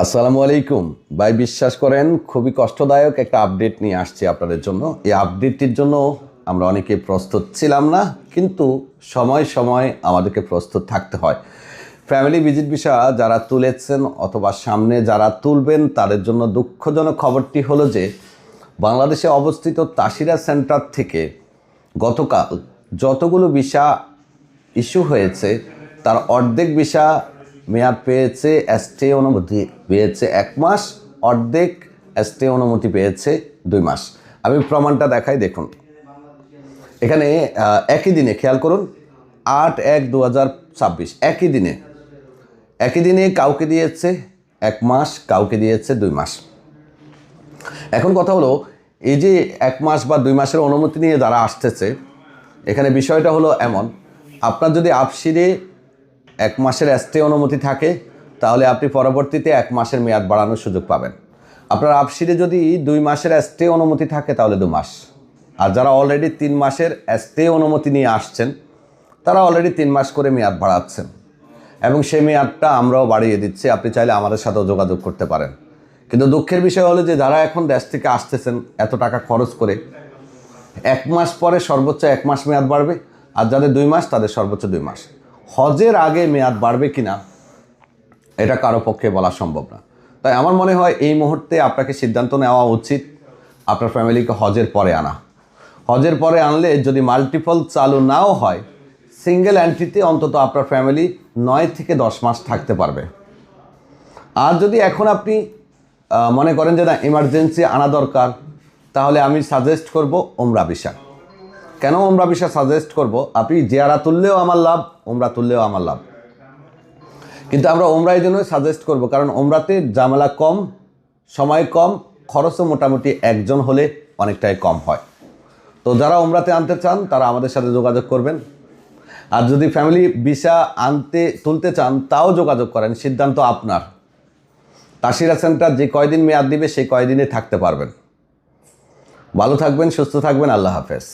আসসালামু আলাইকুম ভাই, বিশ্বাস করেন খুবই কষ্টদায়ক একটা আপডেট নিয়ে আসছি আপনাদের জন্য। এই আপডেটটির জন্য আমরা অনেকে প্রস্তুত ছিলাম না, কিন্তু সময় সময় আমাদেরকে প্রস্তুত থাকতে হয়। ফ্যামিলি ভিজিট ভিসা যারা তুলেছেন অথবা সামনে যারা তুলবেন তাদের জন্য দুঃখজনক খবরটি হলো যে বাংলাদেশে অবস্থিত তাসিরা সেন্টার থেকে গতকাল যতগুলো ভিসা ইস্যু হয়েছে তার অর্ধেক ভিসা মেয়াদ পেয়েছে, স্টে অনুমতি পেয়েছে 1 মাস, অর্ধেক স্টে অনুমতি পেয়েছে 2 মাস। আমি প্রমাণটা দেখাই, দেখুন এখানে একই দিনে খেয়াল করুন, 8/1/2026 একই দিনে কাউকে দিয়েছে 1 মাস, কাউকে দিয়েছে 2 মাস। এখন কথা হলো, এই যে 1 মাস বা 2 মাসের অনুমতি নিয়ে যারা আসতেছে, এখানে বিষয়টা হলো এমন, আপনার যদি আপসিরে 1 মাসের স্টে অনুমতি থাকে তাহলে আপনি পরবর্তীতে 1 মাসের মেয়াদ বাড়ানোর সুযোগ পাবেন। আপনার আপসিরে যদি 2 মাসের স্টে অনুমতি থাকে তাহলে 2 মাস। আর যারা অলরেডি 3 মাসের স্টে অনুমতি নিয়ে আসছেন তারা অলরেডি 3 মাস করে মেয়াদ বাড়াচ্ছেন, এবং সেই মেয়াদটা আমরাও বাড়িয়ে দিচ্ছি। আপনি চাইলে আমাদের সাথেও যোগাযোগ করতে পারেন। কিন্তু দুঃখের বিষয় হলো যে যারা এখন দেশ থেকে আসতেছেন এত টাকা খরচ করে, 1 মাস পরে সর্বোচ্চ 1 মাস মেয়াদ বাড়বে, আর যাদের 2 মাস তাদের সর্বোচ্চ 2 মাস। হজের আগে মেয়াদ বাড়বে কিনা এটা কারো পক্ষে বলা সম্ভব না। তাই আমার মনে হয় এই মুহূর্তে আপনাকে সিদ্ধান্ত নেওয়া উচিত আপনার ফ্যামিলিকে হজের পরে আনা। হজের পরে আনলে যদি মাল্টিপল চালু নাও হয়, সিঙ্গেল এন্ট্রিতে অন্তত আপনার ফ্যামিলি 9 থেকে 10 মাস থাকতে পারবে। আর যদি এখন আপনি মনে করেন যে না, এমার্জেন্সি আনা দরকার, তাহলে আমি সাজেস্ট করব ওমরা ভিসা। কেন ওমরা ভিসা সাজেস্ট করব? আপনি জিয়ারা তুললেও আমার লাভ, ওমরা তুললেও আমার লাভ। কিন্তু আমরা ওমরা এই জন্যই সাজেস্ট করব কারণ ওমরাতে ঝামেলা কম, সময় কম, খরচও মোটামুটি একজন হলে অনেকটাই কম হয়। তো যারা ওমরাতে আনতে চান তারা আমাদের সাথে যোগাযোগ করবেন। আর যদি ফ্যামিলি ভিসা তুলতে চান তাও যোগাযোগ করেন, সিদ্ধান্ত আপনার। তাসিরা সেন্টার যে কয়দিন মেয়াদ দিবে সেই কয়দিনে থাকতে পারবেন। ভালো থাকবেন, সুস্থ থাকবেন, আল্লাহ হাফেজ।